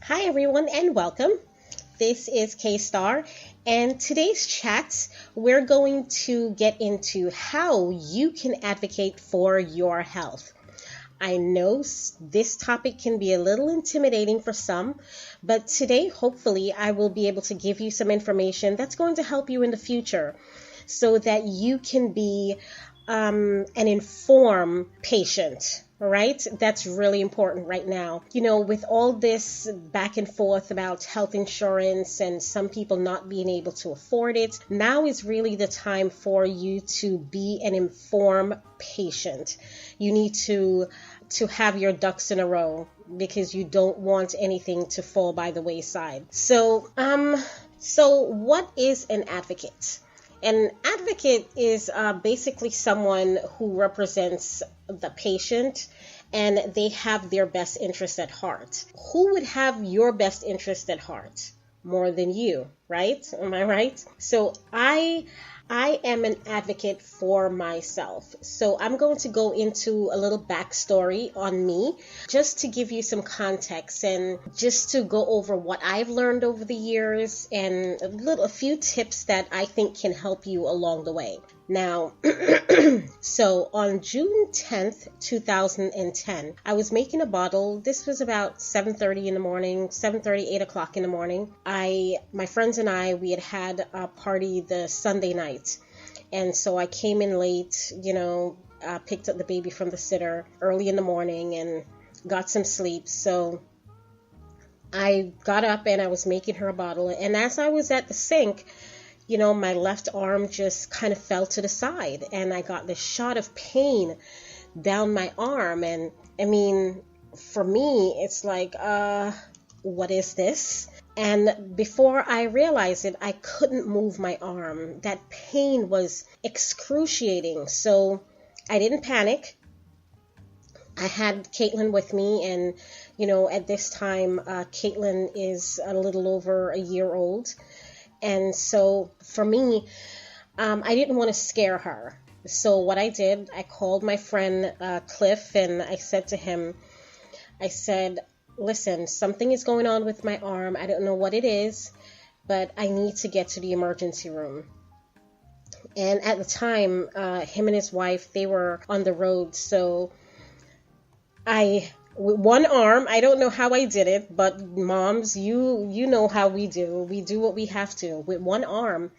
Hi, everyone, and welcome. This is K Star, and today's chat, we're going to get into how you can advocate for your health. I know this topic can be a little intimidating for some, but today, hopefully, I will be able to give you some information that's going to help you in the future so that you can be an informed patient. Right? That's really important right now. With all this back and forth about health insurance and some people not being able to afford it, now is really the time for you to be an informed patient. You need to have your ducks in a row because you don't want anything to fall by the wayside. So what is an advocate? An advocate is basically someone who represents the patient and they have their best interest at heart. Who would have your best interest at heart more than you, right? Am I right? So I am an advocate for myself. So I'm going to go into a little backstory on me just to give you some context and just to go over what I've learned over the years and a few tips that I think can help you along the way. Now, so on June 10th, 2010, I was making a bottle. This was about 7:30 in the morning, 7:30, 8 o'clock in the morning. My friends and I, we had a party the Sunday night. And so I came in late, picked up the baby from the sitter early in the morning and got some sleep. So I got up and I was making her a bottle. And as I was at the sink, my left arm just kind of fell to the side and I got this shot of pain down my arm. And I mean, for me, it's like, what is this? And before I realized it, I couldn't move my arm. That pain was excruciating. So I didn't panic. I had Caitlin with me, and at this time, Caitlin is a little over a year old. And so for me, I didn't want to scare her. So what I did, I called my friend Cliff and I said to him, listen, something is going on with my arm. I don't know what it is, but I need to get to the emergency room. And at the time, him and his wife, they were on the road. So with one arm, I don't know how I did it, but moms, you know how we do. We do what we have to. With one arm,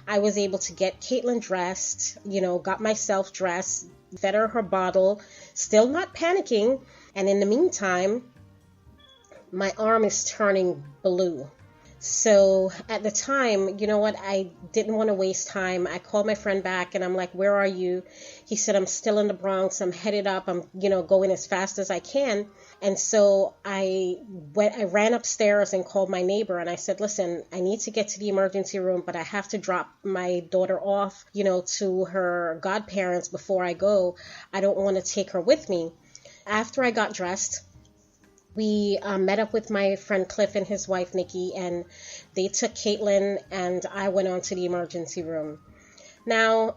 I was able to get Caitlin dressed, got myself dressed, fed her bottle, still not panicking. And in the meantime, my arm is turning blue. So at the time, I didn't want to waste time. I called my friend back and I'm like, where are you? He said, I'm still in the Bronx. I'm headed up. I'm, going as fast as I can. And so I ran upstairs and called my neighbor and I said, listen, I need to get to the emergency room, but I have to drop my daughter off, to her godparents before I go. I don't want to take her with me. After I got dressed, we met up with my friend Cliff and his wife Nikki, and they took Caitlin and I went on to the emergency room. Now,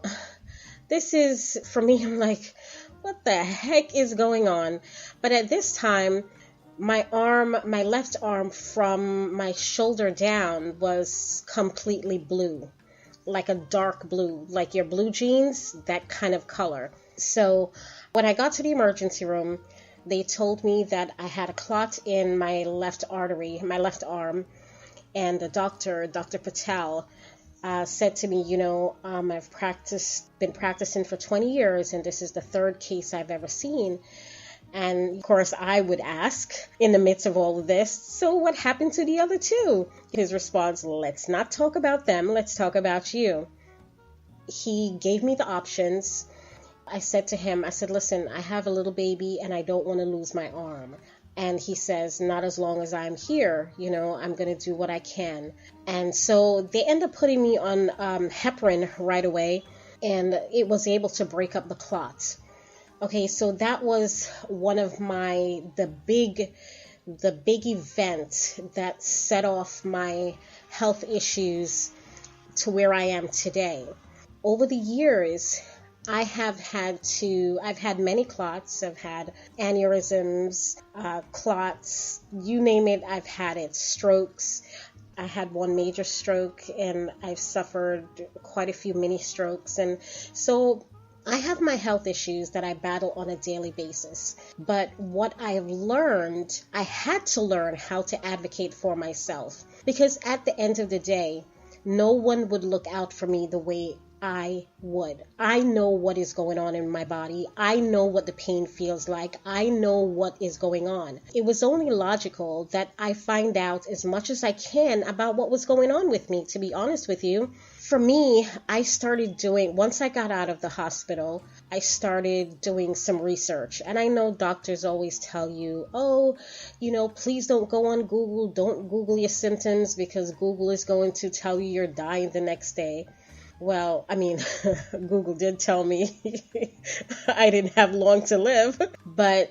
this is, for me, I'm like, what the heck is going on? But at this time, my left arm from my shoulder down was completely blue, like a dark blue, like your blue jeans, that kind of color. So when I got to the emergency room, they told me that I had a clot in my left artery, my left arm, and the doctor, Dr. Patel, said to me, I've been practicing for 20 years, and this is the third case I've ever seen. And of course, I would ask in the midst of all of this, so what happened to the other two? His response, let's not talk about them, let's talk about you. He gave me the options. I said to him, listen, I have a little baby and I don't want to lose my arm. And he says, not as long as I'm here, I'm going to do what I can. And so they end up putting me on heparin right away, and it was able to break up the clots. Okay, so that was one of the big event that set off my health issues to where I am today. Over the years, I've had many clots. I've had aneurysms, clots, you name it, I've had it. Strokes. I had one major stroke and I've suffered quite a few mini strokes. And so I have my health issues that I battle on a daily basis. But what I have learned, I had to learn how to advocate for myself. Because at the end of the day, no one would look out for me the way I would. I know what is going on in my body. I know what the pain feels like. I know what is going on. It was only logical that I find out as much as I can about what was going on with me, to be honest with you. For me, once I got out of the hospital, I started doing some research. And I know doctors always tell you, please don't go on Google. Don't Google your symptoms because Google is going to tell you you're dying the next day. Well, I mean, Google did tell me I didn't have long to live, but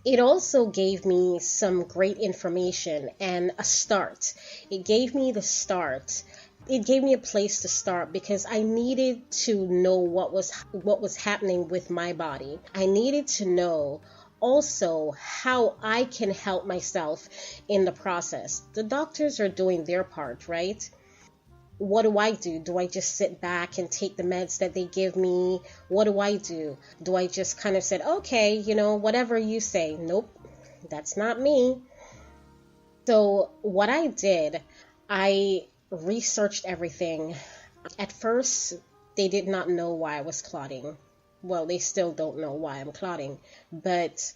it also gave me some great information and a start. It gave me the start. It gave me a place to start because I needed to know what was happening with my body. I needed to know also how I can help myself in the process. The doctors are doing their part, right? What do I do? Do I just sit back and take the meds that they give me? What do I do? Do I just kind of say, okay, whatever you say? Nope, that's not me. So what I did, I researched everything. At first, they did not know why I was clotting. Well, they still don't know why I'm clotting. But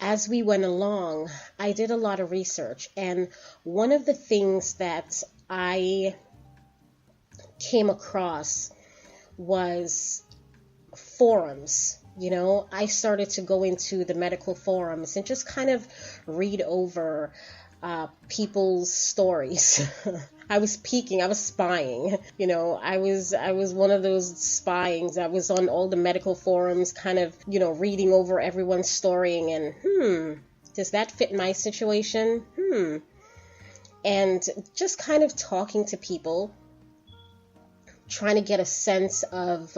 as we went along, I did a lot of research. And one of the things that I came across was forums. I started to go into the medical forums and just kind of read over people's stories. I was peeking, I was spying, I was one of those spyings. I was on all the medical forums kind of, reading over everyone's story and does that fit my situation? And just kind of talking to people, trying to get a sense of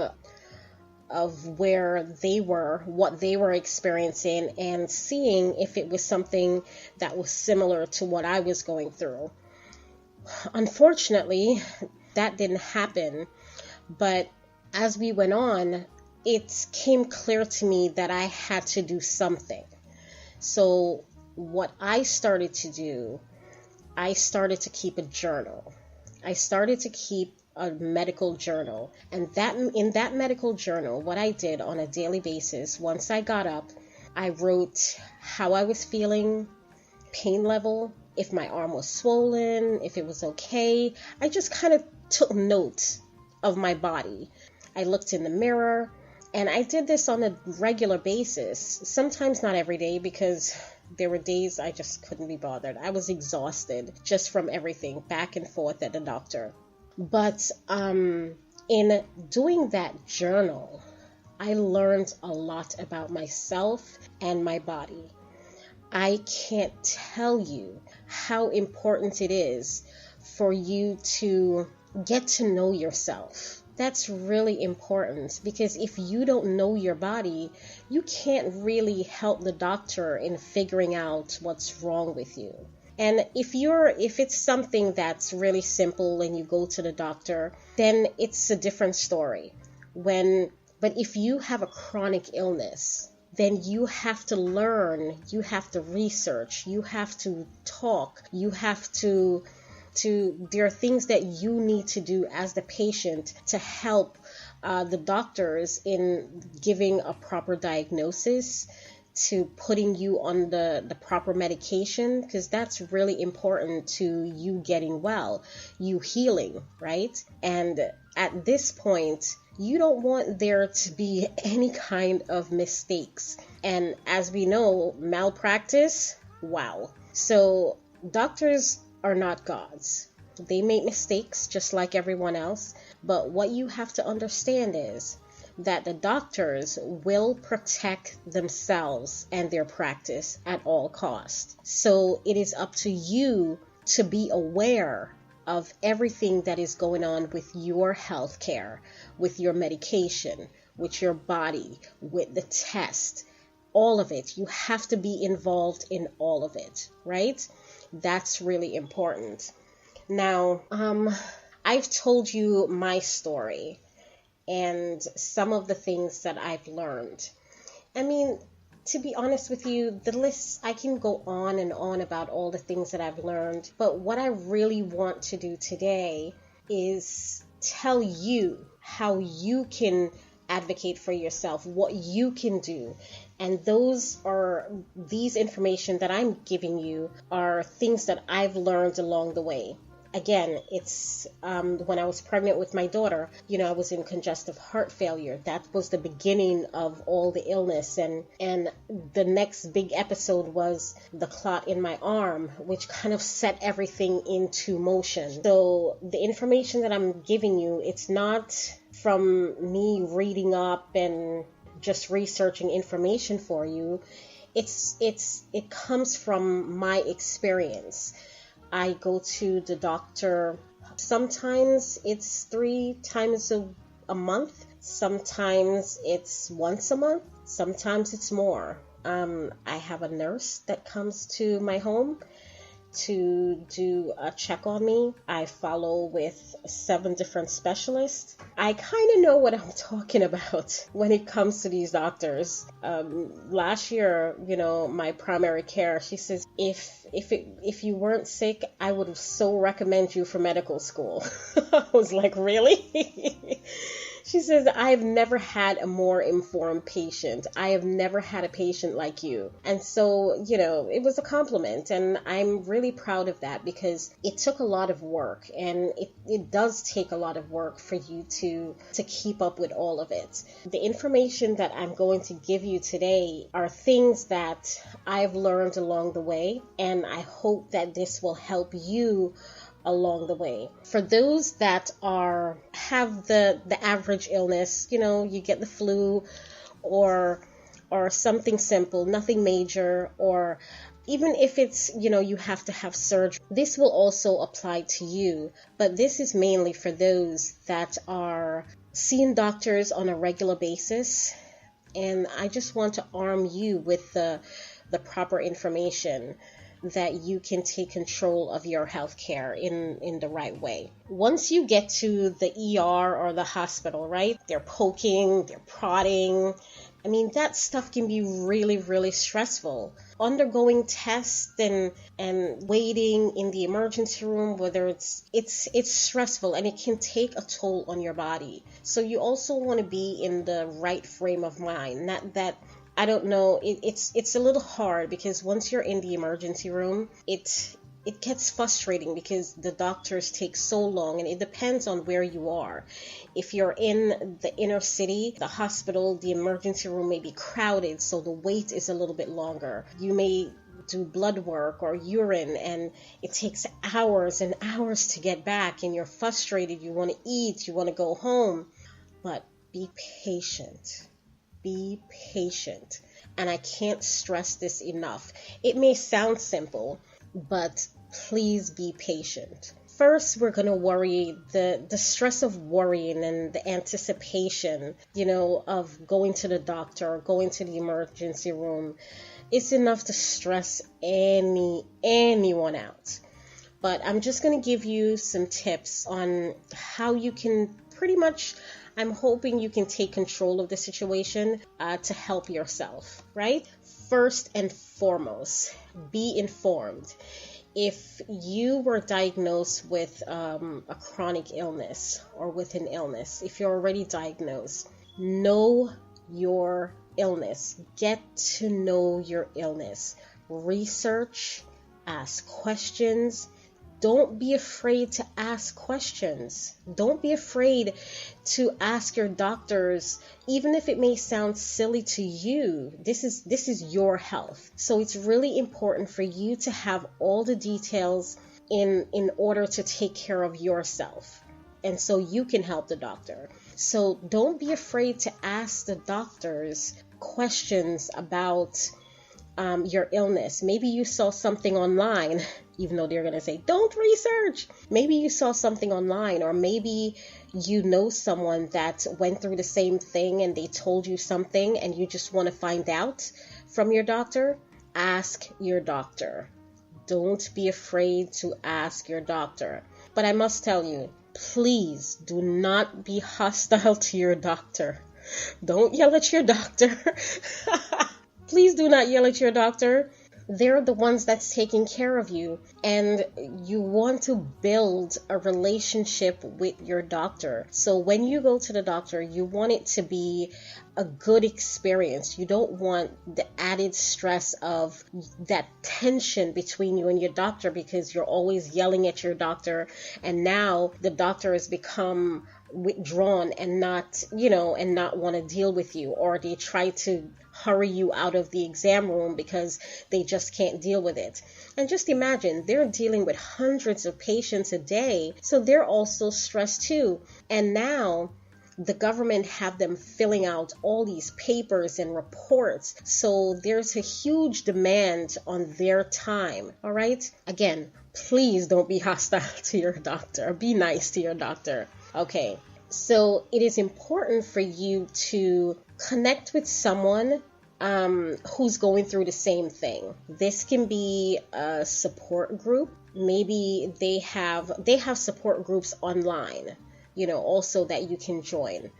where they were, what they were experiencing, and seeing if it was something that was similar to what I was going through. Unfortunately, that didn't happen, but as we went on, it came clear to me that I had to do something. So what I started to do, I started to keep a journal. I started to keep a medical journal, and in that medical journal, what I did on a daily basis, once I got up, I wrote how I was feeling, pain level, if my arm was swollen, if it was okay. I just kind of took note of my body. I looked in the mirror, and I did this on a regular basis, sometimes not every day because there were days I just couldn't be bothered. I was exhausted just from everything back and forth at the doctor. But in doing that journal, I learned a lot about myself and my body. I can't tell you how important it is for you to get to know yourself. That's really important because if you don't know your body, you can't really help the doctor in figuring out what's wrong with you. And if it's something that's really simple and you go to the doctor, then it's a different story. But if you have a chronic illness, then you have to learn, you have to research, you have to talk, there are things that you need to do as the patient to help the doctors in giving a proper diagnosis, to putting you on the proper medication, because that's really important to you getting well, you healing, right? And at this point, you don't want there to be any kind of mistakes. And as we know, malpractice, wow. So doctors are not gods. They make mistakes just like everyone else. But what you have to understand is that the doctors will protect themselves and their practice at all costs. So it is up to you to be aware of everything that is going on with your health care, with your medication, with your body, with the test, all of it. You have to be involved in all of it, right? That's really important. Now, I've told you my story and some of the things that I've learned. I mean, to be honest with you, the list, I can go on and on about all the things that I've learned, but what I really want to do today is tell you how you can advocate for yourself, what you can do. And these information that I'm giving you are things that I've learned along the way. Again, it's when I was pregnant with my daughter, I was in congestive heart failure. That was the beginning of all the illness. And the next big episode was the clot in my arm, which kind of set everything into motion. So the information that I'm giving you, it's not from me reading up and just researching information for you. It comes from my experience. I go to the doctor. Sometimes it's 3 times a month. Sometimes it's once a month. Sometimes it's more. I have a nurse that comes to my home to do a check on me. I follow with 7 different specialists. I kind of know what I'm talking about when it comes to these doctors. Last year, my primary care, she says, if you weren't sick, I would so recommend you for medical school. I was like, really? She says, I've never had a more informed patient. I have never had a patient like you. And so, it was a compliment. And I'm really proud of that because it took a lot of work. And it does take a lot of work for you to keep up with all of it. The information that I'm going to give you today are things that I've learned along the way. And I hope that this will help you along the way. For those that have the average illness, you get the flu or something simple, nothing major, or even if it's, you have to have surgery, this will also apply to you. But this is mainly for those that are seeing doctors on a regular basis. And I just want to arm you with the proper information that you can take control of your health care in the right way. Once you get to the ER or the hospital, right? They're poking, they're prodding. I mean, that stuff can be really, really stressful. Undergoing tests and waiting in the emergency room, whether it's stressful and it can take a toll on your body. So you also want to be in the right frame of mind. Not that, I don't know, it's a little hard because once you're in the emergency room, it gets frustrating because the doctors take so long, and it depends on where you are. If you're in the inner city, the hospital, the emergency room may be crowded, so the wait is a little bit longer. You may do blood work or urine, and it takes hours and hours to get back, and you're frustrated, you want to eat, you want to go home. But be patient. Be patient. And I can't stress this enough. It may sound simple, but please be patient. First, we're going to worry, the stress of worrying and the anticipation, of going to the doctor or going to the emergency room. It's enough to stress anyone out. But I'm just going to give you some tips on how you can pretty much, I'm hoping you can take control of the situation to help yourself, right? First and foremost, be informed. If you were diagnosed with a chronic illness or with an illness, if you're already diagnosed, know your illness. Get to know your illness. Research, ask questions. Don't be afraid to ask questions. Don't be afraid to ask your doctors, even if it may sound silly to you. This is your health. So it's really important for you to have all the details in order to take care of yourself. And so you can help the doctor. So don't be afraid to ask the doctors questions about your illness. Maybe you saw something online, even though they're going to say, don't research. Maybe you saw something online, or maybe you know someone that went through the same thing and they told you something and you just want to find out from your doctor. Ask your doctor. Don't be afraid to ask your doctor. But I must tell you, please do not be hostile to your doctor. Don't yell at your doctor. Please do not yell at your doctor. They're the ones that's taking care of you, and you want to build a relationship with your doctor. So when you go to the doctor, you want it to be a good experience. You don't want the added stress of that tension between you and your doctor, because you're always yelling at your doctor, and now the doctor has become withdrawn and not want to deal with you, or they try to hurry you out of the exam room because they just can't deal with it. And just imagine, they're dealing with hundreds of patients a day, so they're also stressed too. And now the government have them filling out all these papers and reports, so there's a huge demand on their time. All right, again, please don't be hostile to your doctor. Be nice to your doctor. Okay, so it is important for you to connect with someone who's going through the same thing. This can be a support group. Maybe they have support groups online, also that you can join.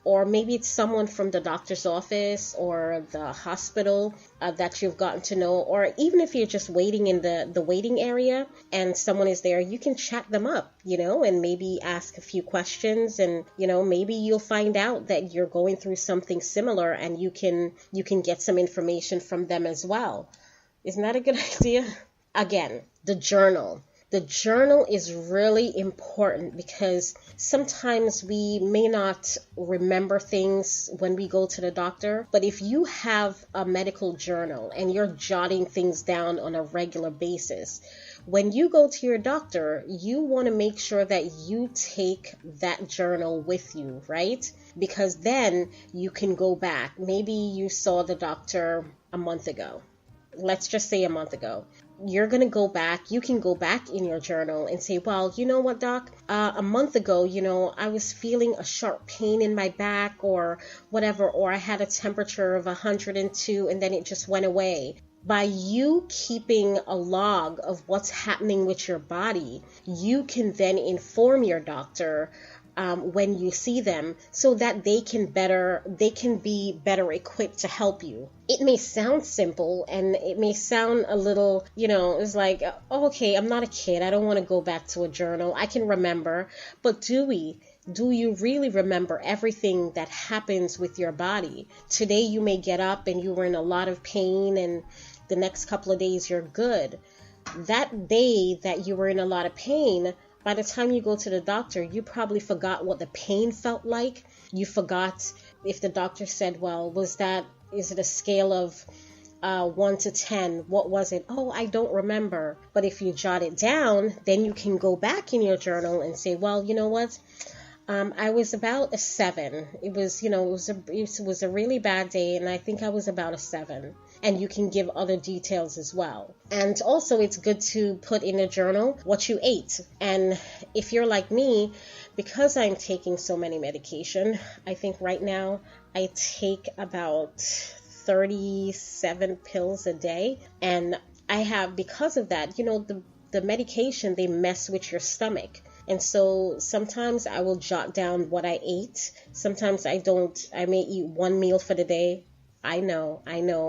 Or maybe it's someone from the doctor's office or the hospital that you've gotten to know. Or even if you're just waiting in the waiting area and someone is there, you can chat them up, and maybe ask a few questions, and, maybe you'll find out that you're going through something similar, and you can get some information from them as well. Isn't that a good idea? Again, the journal. The journal is really important, because sometimes we may not remember things when we go to the doctor, but if you have a medical journal and you're jotting things down on a regular basis, when you go to your doctor, you want to make sure that you take that journal with you, right? Because then you can go back. Maybe you saw the doctor a month ago. Let's just say a month ago. You're going to go back. You can go back in your journal and say, well, you know what, doc? A month ago, I was feeling a sharp pain in my back or whatever, or I had a temperature of 102 and then it just went away. By you keeping a log of what's happening with your body, you can then inform your doctor when you see them, so that they can be better equipped to help you. It may sound simple, and it may sound a little, it's like, oh, okay, I'm not a kid. I don't want to go back to a journal. I can remember. But do you really remember everything that happens with your body? Today you may get up and you were in a lot of pain, and the next couple of days you're good. That day that you were in a lot of pain, by the time you go to the doctor, you probably forgot what the pain felt like. You forgot if the doctor said, well, is it a scale of 1 to 10? What was it? Oh, I don't remember. But if you jot it down, then you can go back in your journal and say, well, you know what? I was about a 7. It was a really bad day, and I think I was about a 7. And you can give other details as well. And also, it's good to put in a journal what you ate. And if you're like me, because I'm taking so many medication, I think right now I take about 37 pills a day. And I have, because of that, the medication, they mess with your stomach. And so sometimes I will jot down what I ate. Sometimes I don't. I may eat one meal for the day. I know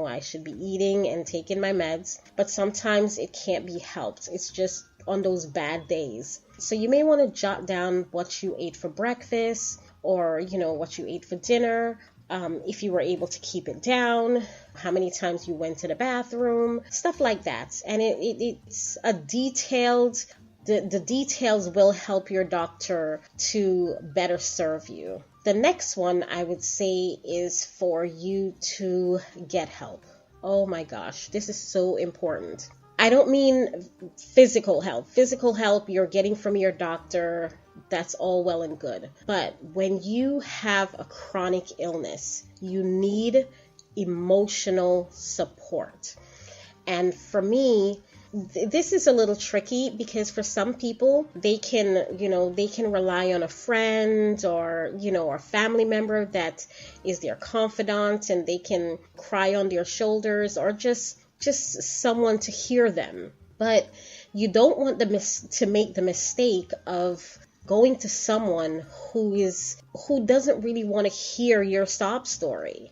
I should be eating and taking my meds, but sometimes it can't be helped. It's just on those bad days. So you may want to jot down what you ate for breakfast, or, what you ate for dinner. If you were able to keep it down, how many times you went to the bathroom, stuff like that. And it's a detailed. The details will help your doctor to better serve you. The next one I would say is for you to get help. Oh my gosh, this is so important. I don't mean physical help. Physical help you're getting from your doctor, that's all well and good. But when you have a chronic illness, you need emotional support. And for me, this is a little tricky because for some people, they can rely on a friend or family member that is their confidant, and they can cry on their shoulders, or just someone to hear them. But you don't want to make the mistake of going to someone who doesn't really want to hear your sob story.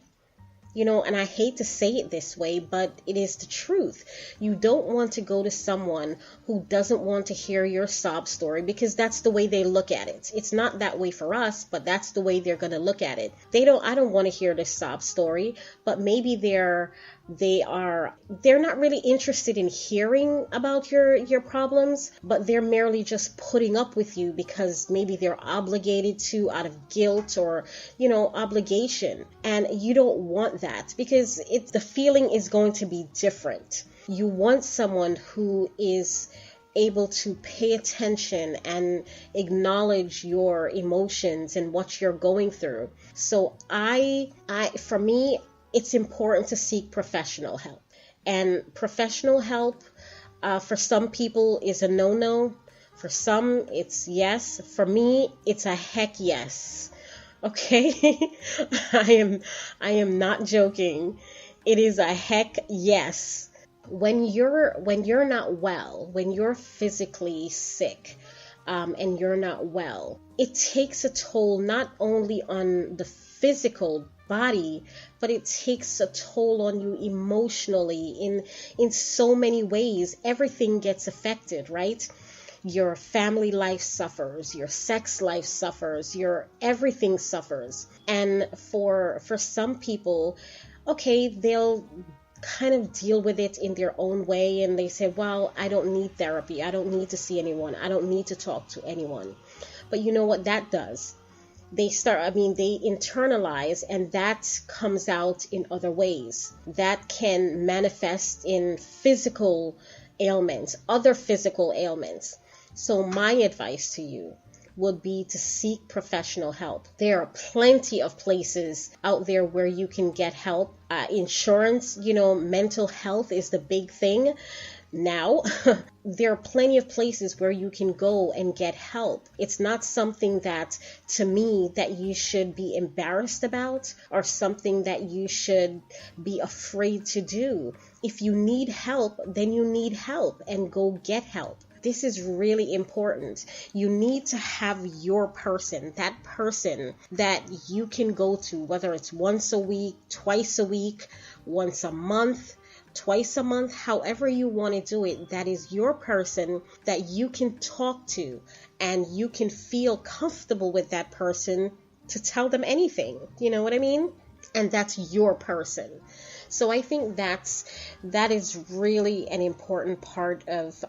And I hate to say it this way, but it is the truth. You don't want to go to someone who doesn't want to hear your sob story, because that's the way they look at it. It's not that way for us, but that's the way they're going to look at it. I don't want to hear this sob story, but maybe they're not really interested in hearing about your problems, but they're merely just putting up with you because maybe they're obligated to, out of guilt or obligation. And you don't want that, because the feeling is going to be different. You want someone who is able to pay attention and acknowledge your emotions and what you're going through. So for me, it's important to seek professional help. And professional help, for some people, is a no-no. For some, it's yes. For me, it's a heck yes. Okay? I am not joking. It is a heck yes. When you're not well, when you're physically sick, and you're not well, it takes a toll not only on the physical body, but it takes a toll on you emotionally in so many ways. Everything gets affected, right? Your family life suffers, your sex life suffers, your everything suffers. And for some people, okay, they'll kind of deal with it in their own way, and they say, well, I don't need therapy, I don't need to see anyone, I don't need to talk to anyone. But you know what that does? They internalize, and that comes out in other ways. That can manifest in physical ailments, other physical ailments. So my advice to you would be to seek professional help. There are plenty of places out there where you can get help. Insurance, mental health is the big thing now. There are plenty of places where you can go and get help. It's not something that, to me, that you should be embarrassed about, or something that you should be afraid to do. If you need help, then you need help, and go get help. This is really important. You need to have your person, that person that you can go to, whether it's once a week, twice a week, once a month, twice a month, however you want to do it. That is your person that you can talk to, and you can feel comfortable with that person to tell them anything. You know what I mean? And that's your person. So I think that is really an important part of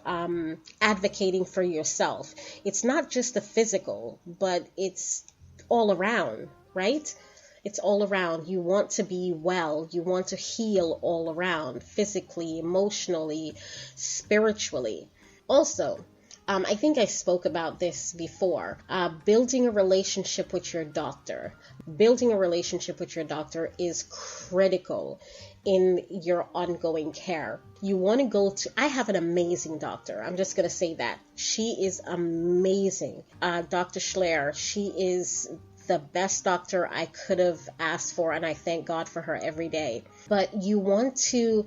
advocating for yourself. It's not just the physical, but it's all around, right? It's all around. You want to be well. You want to heal all around, physically, emotionally, spiritually. Also, I think I spoke about this before. Building a relationship with your doctor. Building a relationship with your doctor is critical in your ongoing care. You want to go to, I have an amazing doctor. I'm just going to say that. She is amazing. Dr. Schler, she is the best doctor I could have asked for, and I thank God for her every day. But you want to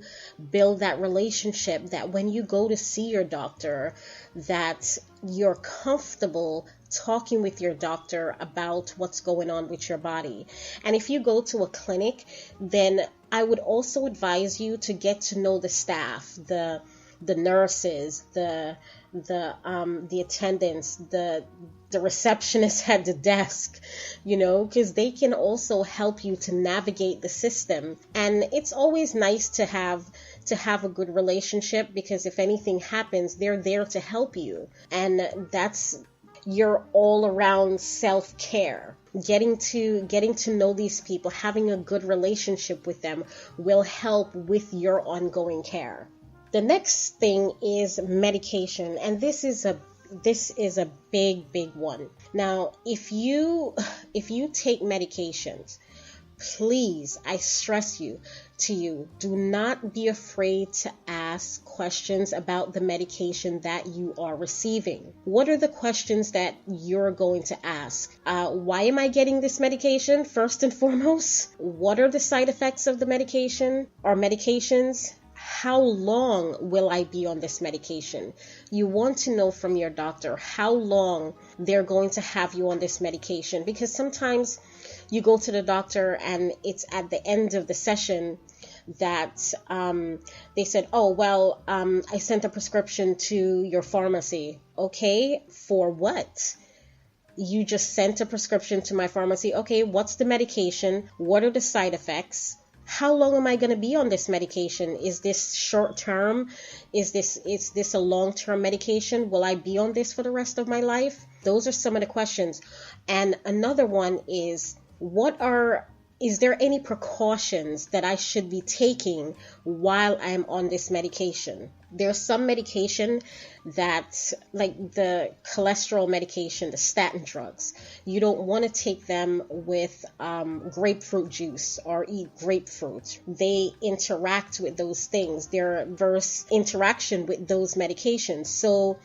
build that relationship that when you go to see your doctor, that you're comfortable talking with your doctor about what's going on with your body. And if you go to a clinic, then I would also advise you to get to know the staff, the nurses, the attendants, the receptionist at the desk, because they can also help you to navigate the system. And it's always nice to have a good relationship, because if anything happens, they're there to help you. And that's your all-around self-care. Getting to know these people, having a good relationship with them will help with your ongoing care. The next thing is medication, and this is a big one. Now, if you take medications, please, I stress to you, do not be afraid to ask questions about the medication that you are receiving. What are the questions that you're going to ask? Why am I getting this medication, first and foremost? What are the side effects of the medication or medications? How long will I be on this medication? You want to know from your doctor how long they're going to have you on this medication, because sometimes you go to the doctor and it's at the end of the session that they said, oh, well, I sent a prescription to your pharmacy. Okay, for what? You just sent a prescription to my pharmacy. Okay, what's the medication? What are the side effects? How long am I going to be on this medication? Is this short term? Is this a long-term medication? Will I be on this for the rest of my life? Those are some of the questions. And another one is, is there any precautions that I should be taking while I'm on this medication? There's some medication that, like the cholesterol medication, the statin drugs, you don't want to take them with grapefruit juice or eat grapefruit. They interact with those things. There's interaction with those medications. So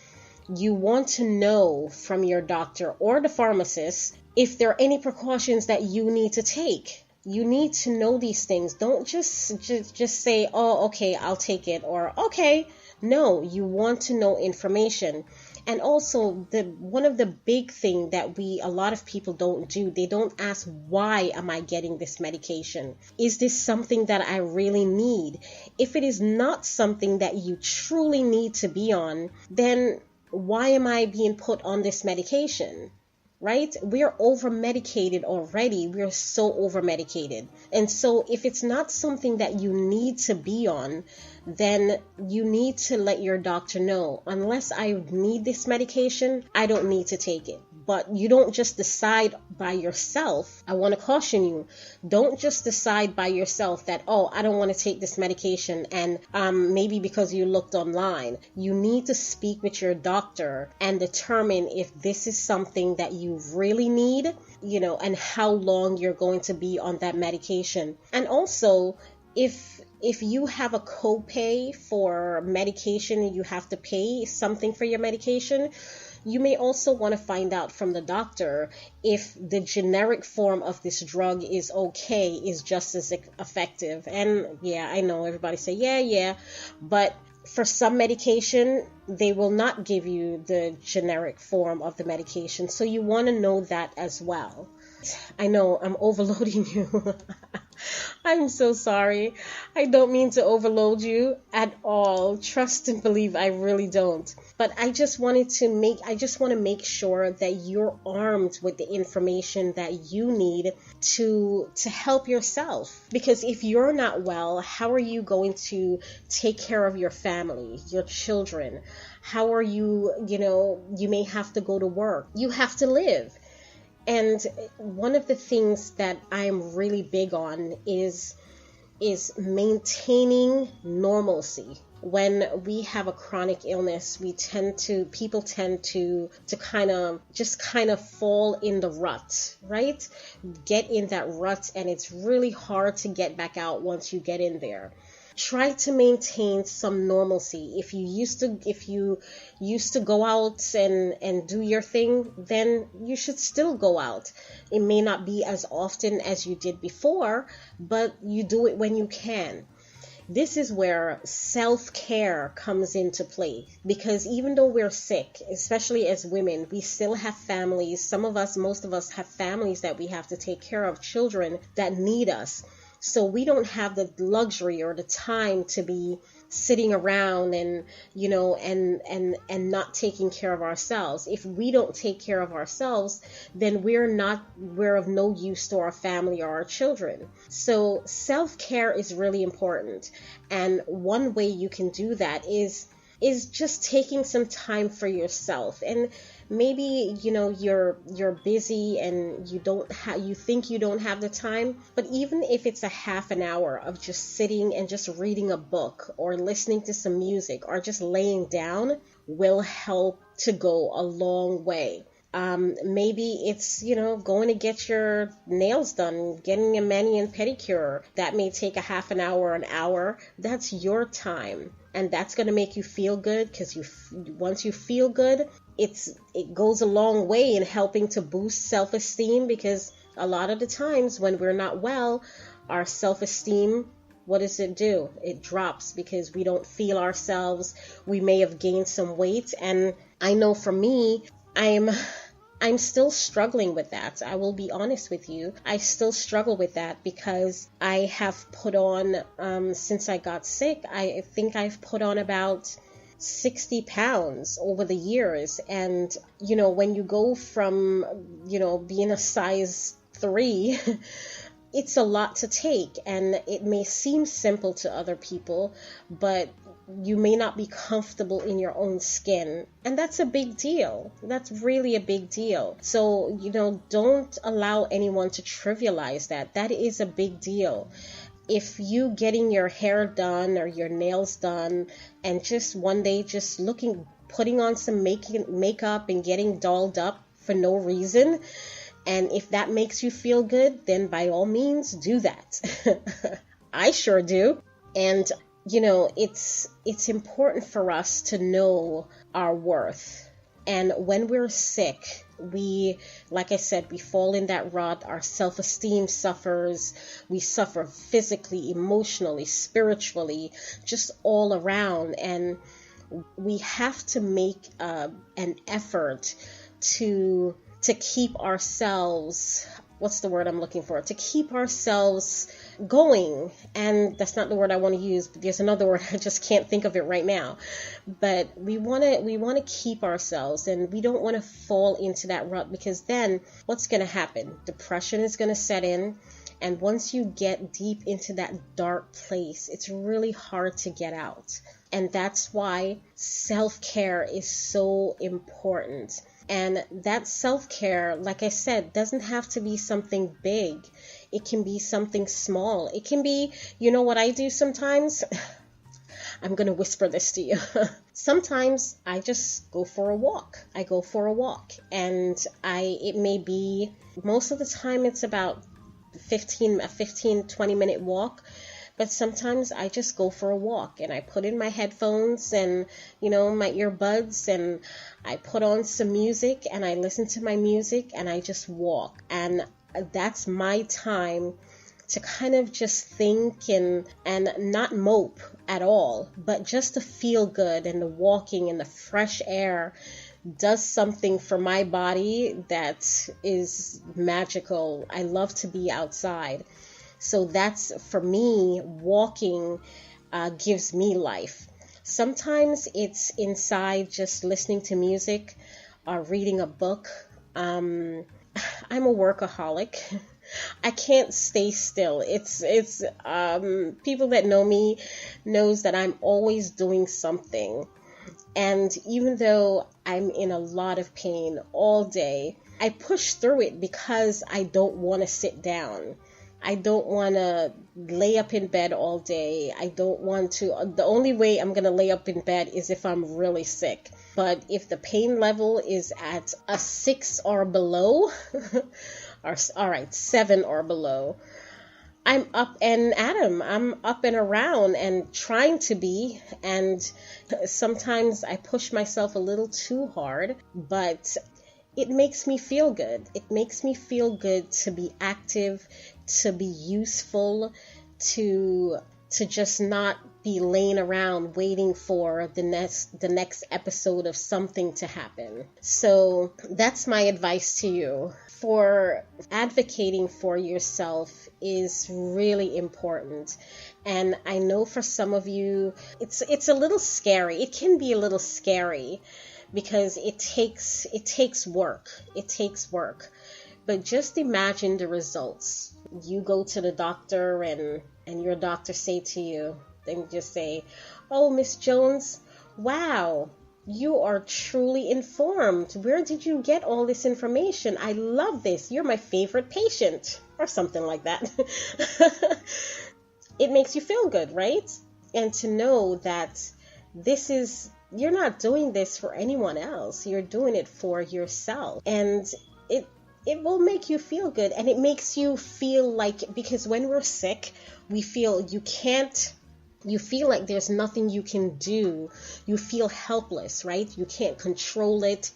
you want to know from your doctor or the pharmacist if there are any precautions that you need to take. You need to know these things. Don't just say, oh, okay, I'll take it, or okay. No, you want to know information. And also, one of the big thing that a lot of people don't do, they don't ask, why am I getting this medication? Is this something that I really need? If it is not something that you truly need to be on, then why am I being put on this medication? Right? We're over-medicated already. We're so over-medicated. And so if it's not something that you need to be on, then you need to let your doctor know, unless I need this medication, I don't need to take it. But you don't just decide by yourself. I want to caution you, don't just decide by yourself that, oh, I don't want to take this medication, and maybe because you looked online. You need to speak with your doctor and determine if this is something that you really need, and how long you're going to be on that medication. And also, if you have a copay for medication and you have to pay something for your medication, you may also want to find out from the doctor if the generic form of this drug is just as effective. And yeah, I know everybody say, yeah, but for some medication, they will not give you the generic form of the medication. So you want to know that as well. I know I'm overloading you. I'm so sorry. I don't mean to overload you at all. Trust and believe, I really don't. But I just want to make sure that you're armed with the information that you need to help yourself. Because if you're not well, how are you going to take care of your family, your children? How are you, you may have to go to work. You have to live. And one of the things that I'm really big on is maintaining normalcy. When we have a chronic illness, people tend to kind of fall in the rut, right? Get in that rut, and it's really hard to get back out once you get in there. Try to maintain some normalcy. If you used to go out and do your thing, then you should still go out. It may not be as often as you did before, but you do it when you can. This is where self-care comes into play, because even though we're sick, especially as women, we still have families. Most of us have families that we have to take care of, children that need us. So we don't have the luxury or the time to be sitting around and not taking care of ourselves. If we don't take care of ourselves, then we're of no use to our family or our children. So self-care is really important. And one way you can do that is just taking some time for yourself. And maybe you're busy and you think you don't have the time, but even if it's a half an hour of just sitting and just reading a book or listening to some music or just laying down will help to go a long way. Maybe it's, going to get your nails done, getting a mani and pedicure. That may take a half an hour, an hour. That's your time. And that's going to make you feel good, because once you feel good, it goes a long way in helping to boost self-esteem, because a lot of the times when we're not well, our self-esteem, what does it do? It drops because we don't feel ourselves. We may have gained some weight. And I know for me, I'm still struggling with that. I will be honest with you. I still struggle with that because I have put on, since I got sick, I think I've put on about 60 pounds over the years. And, when you go from, being a size 3, it's a lot to take, and it may seem simple to other people, but you may not be comfortable in your own skin. And that's a big deal. That's really a big deal. So, don't allow anyone to trivialize that. That is a big deal. If you getting your hair done or your nails done and just one day just putting on some makeup and getting dolled up for no reason, and if that makes you feel good, then by all means do that. I sure do. And it's important for us to know our worth. And when we're sick, like I said, we fall in that rut. Our self-esteem suffers. We suffer physically, emotionally, spiritually, just all around. And we have to make an effort to keep ourselves, what's the word I'm looking for? To keep ourselves going. And that's not the word I want to use, but there's another word. I just can't think of it right now. But we want to keep ourselves, and we don't want to fall into that rut, because then what's going to happen? Depression is going to set in. And once you get deep into that dark place, it's really hard to get out. And that's why self-care is so important. And that self-care, like I said, doesn't have to be something big. It can be something small. It can be, what I do sometimes? I'm going to whisper this to you. Sometimes I just go for a walk. I go for a walk. And it may be, most of the time it's about 20 minute walk. But sometimes I just go for a walk, and I put in my headphones and, my earbuds, and I put on some music, and I listen to my music, and I just walk. And that's my time to kind of just think and not mope at all, but just to feel good. And the walking and the fresh air does something for my body that is magical. I love to be outside. So that's, for me, walking gives me life. Sometimes it's inside just listening to music or reading a book. I'm a workaholic. I can't stay still. It's people that know me knows that I'm always doing something. And even though I'm in a lot of pain all day, I push through it because I don't want to sit down. I don't want to lay up in bed all day. I don't want to. The only way I'm going to lay up in bed is if I'm really sick. But if the pain level is at a 6 or below, or all right, 7 or below, I'm up and at 'em. I'm up and around and trying to be. And sometimes I push myself a little too hard, but it makes me feel good. It makes me feel good to be active, to be useful, to just not be laying around waiting for the next episode of something to happen. So that's my advice to you. For advocating for yourself is really important. And I know for some of you, it's a little scary. It can be a little scary because it takes work. It takes work. But just imagine the results. You go to the doctor and your doctor say to you, then just say, "Oh, Miss Jones, wow, you are truly informed. Where did you get all this information? I love this. You're my favorite patient," or something like that. It makes you feel good, right? And to know that this is you're not doing this for anyone else. You're doing it for yourself. And it will make you feel good. And it makes you feel like, because when we're sick, we feel you feel like there's nothing you can do. You feel helpless, right? You can't control it.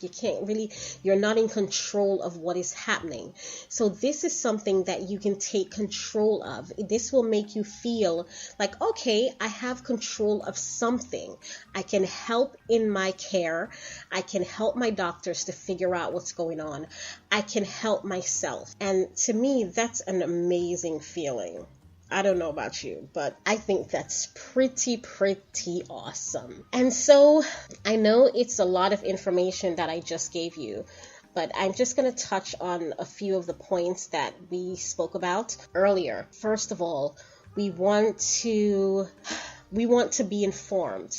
You're not in control of what is happening. So this is something that you can take control of. This will make you feel like, okay, I have control of something. I can help in my care. I can help my doctors to figure out what's going on. I can help myself. And to me, that's an amazing feeling. I don't know about you, but I think that's pretty awesome. And so I know it's a lot of information that I just gave you, but I'm just going to touch on a few of the points that we spoke about earlier. First of all, we want to be informed.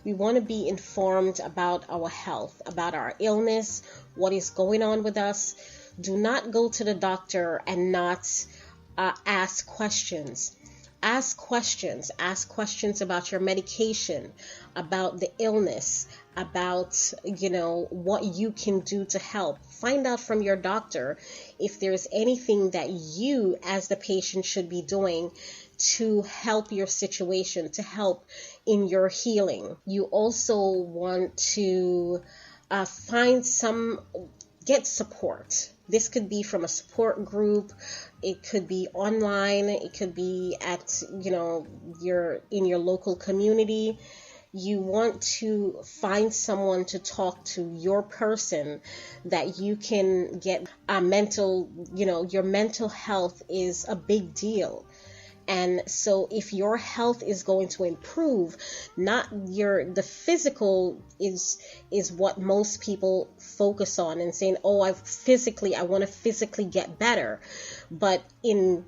We want to be informed about our health, about our illness, what is going on with us. Do not go to the doctor and not ask questions. Ask questions about your medication, about the illness, about, what you can do to help. Find out from your doctor if there's anything that you as the patient should be doing to help your situation, to help in your healing. You also want to get support. This could be from a support group. It could be online. It could be at, in your local community. You want to find someone to talk to, your person, that you can get your mental health is a big deal. And so if your health is going to improve, the physical is what most people focus on and saying, oh, I want to physically get better. But in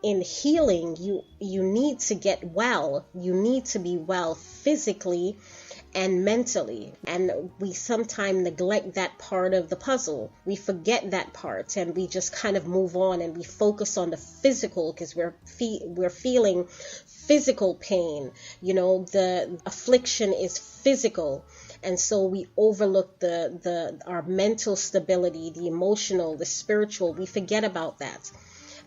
healing, you need to get well. You need to be well physically and mentally. And we sometimes neglect that part of the puzzle. We forget that part and we just kind of move on and we focus on the physical because we're feeling physical pain. The affliction is physical. And so we overlook our mental stability, the emotional, the spiritual. We forget about that.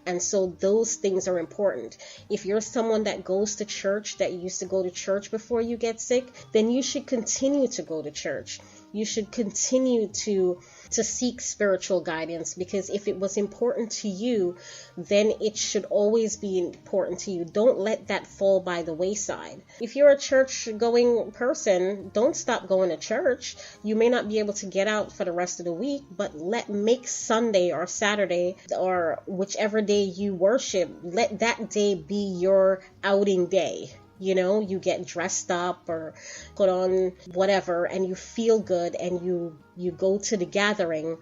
And so those things are important. If you're someone that goes to church, that used to go to church before you get sick, then you should continue to go to church. You should continue to seek spiritual guidance, because if it was important to you, then it should always be important to you. Don't let that fall by the wayside. If you're a church-going person, don't stop going to church. You may not be able to get out for the rest of the week, but make Sunday or Saturday or whichever day you worship, let that day be your outing day. You get dressed up or put on whatever and you feel good, and you go to the gathering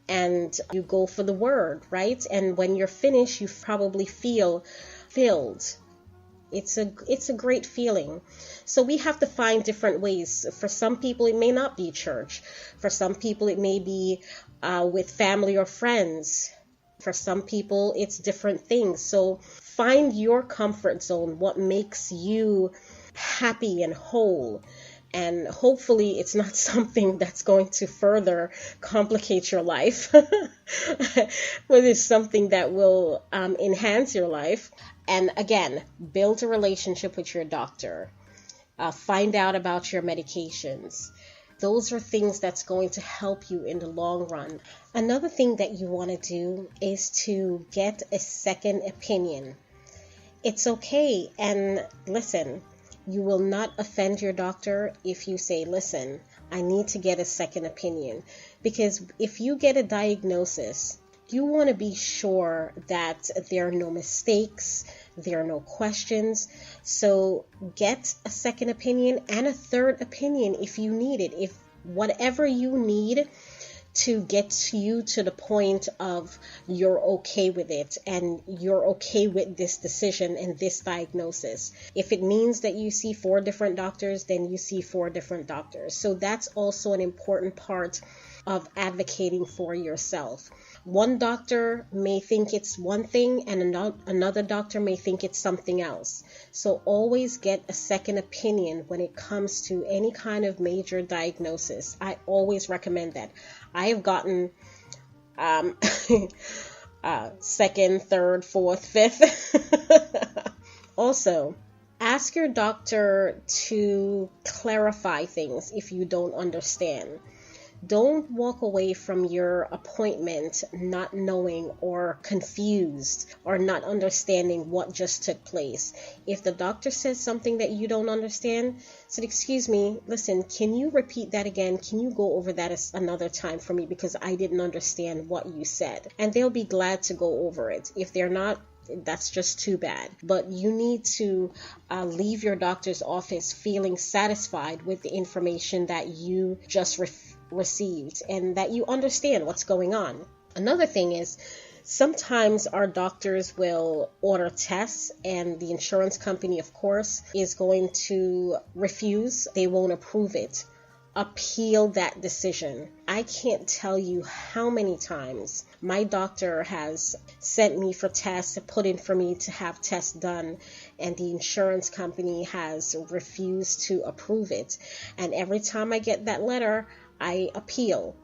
and you go for the word, right? And when you're finished, you probably feel filled. It's a great feeling. So we have to find different ways. For some people, it may not be church. For some people, it may be with family or friends. For some people, it's different things. So find your comfort zone, what makes you happy and whole. And hopefully it's not something that's going to further complicate your life, but it's something that will enhance your life. And again, build a relationship with your doctor. Find out about your medications. Those are things that's going to help you in the long run. Another thing that you want to do is to get a second opinion. It's okay. And listen, you will not offend your doctor if you say, listen, I need to get a second opinion. Because if you get a diagnosis, you want to be sure that there are no mistakes, there are no questions. So get a second opinion and a third opinion if you need it. If whatever you need to get you to the point of you're okay with it and you're okay with this decision and this diagnosis. If it means that you see 4 different doctors, then you see 4 different doctors. So that's also an important part of advocating for yourself. One doctor may think it's one thing and another doctor may think it's something else. So always get a second opinion when it comes to any kind of major diagnosis. I always recommend that. I have gotten second, third, fourth, fifth. Also, ask your doctor to clarify things if you don't understand. Don't walk away from your appointment not knowing or confused or not understanding what just took place. If the doctor says something that you don't understand, say, excuse me, listen, can you repeat that again? Can you go over that another time for me because I didn't understand what you said? And they'll be glad to go over it. If they're not, that's just too bad. But you need to leave your doctor's office feeling satisfied with the information that you just received and that you understand what's going on. Another thing is, sometimes our doctors will order tests and the insurance company, of course, is going to refuse. They won't approve it. Appeal that decision. I can't tell you how many times my doctor has sent me for tests, put in for me to have tests done, and the insurance company has refused to approve it. And every time I get that letter, I appeal,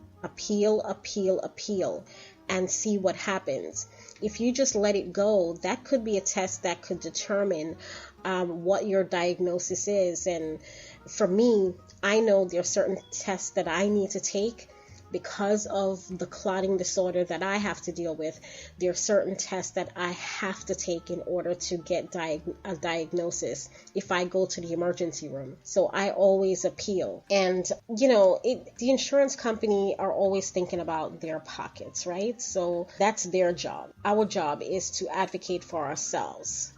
and see what happens. If you just let it go, that could be a test that could determine what your diagnosis is. And for me, I know there are certain tests that I need to take because of the clotting disorder that I have to deal with. There are certain tests that I have to take in order to get a diagnosis if I go to the emergency room. So I always appeal. And, the insurance company are always thinking about their pockets, right? So that's their job. Our job is to advocate for ourselves.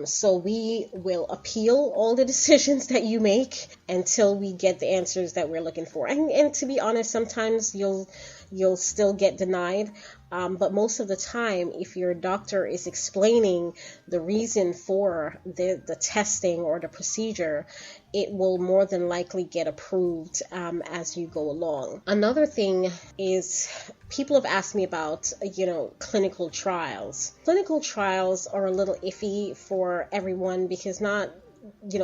So we will appeal all the decisions that you make until we get the answers that we're looking for. And to be honest, sometimes you'll still get denied. But most of the time, if your doctor is explaining the reason for the testing or the procedure, it will more than likely get approved as you go along. Another thing is, people have asked me about, clinical trials. Clinical trials are a little iffy for everyone because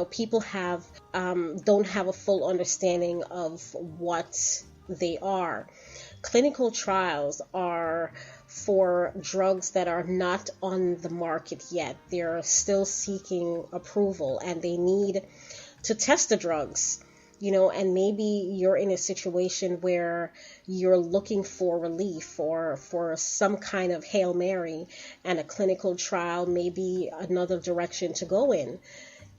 people don't have a full understanding of what they are. Clinical trials are for drugs that are not on the market yet. They're still seeking approval and they need to test the drugs, and maybe you're in a situation where you're looking for relief or for some kind of Hail Mary, and a clinical trial may be another direction to go in.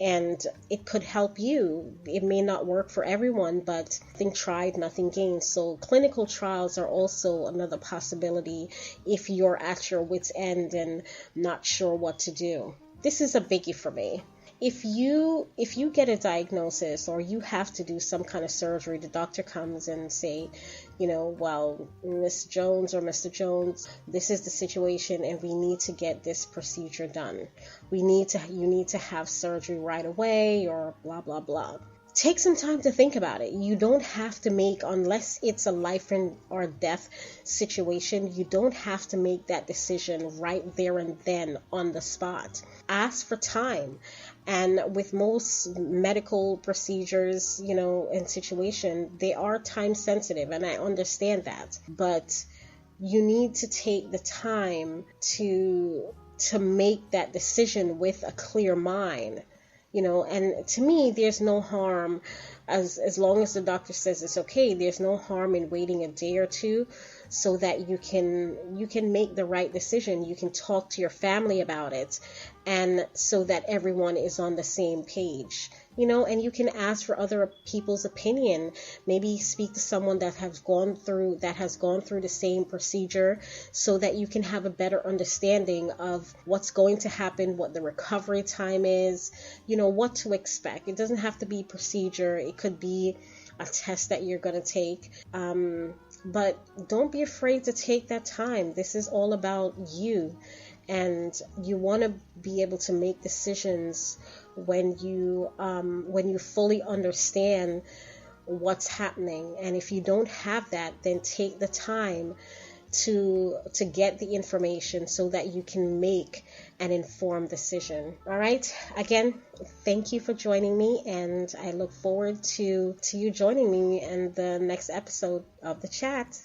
And it could help you. It may not work for everyone, but nothing tried, nothing gained. So clinical trials are also another possibility if you're at your wit's end and not sure what to do. This is a biggie for me. If you get a diagnosis or you have to do some kind of surgery, the doctor comes and say, well, Miss Jones or Mr. Jones, this is the situation and we need to get this procedure done. You need to have surgery right away or blah, blah, blah. Take some time to think about it. You don't have to unless it's a life or death situation, you don't have to make that decision right there and then on the spot. Ask for time. And with most medical procedures, and situation, they are time sensitive, and I understand that. But you need to take the time to make that decision with a clear mind. And to me, there's no harm, as long as the doctor says it's okay, there's no harm in waiting a day or two so that you can make the right decision. You can talk to your family about it, and so that everyone is on the same page. And you can ask for other people's opinion. Maybe speak to someone that has gone through the same procedure so that you can have a better understanding of what's going to happen, what the recovery time is, what to expect. It doesn't have to be procedure. It could be a test that you're going to take. But don't be afraid to take that time. This is all about you. And you want to be able to make decisions when you fully understand what's happening. And if you don't have that, then take the time to get the information so that you can make an informed decision. All right. Again, thank you for joining me, and I look forward to you joining me in the next episode of the chat.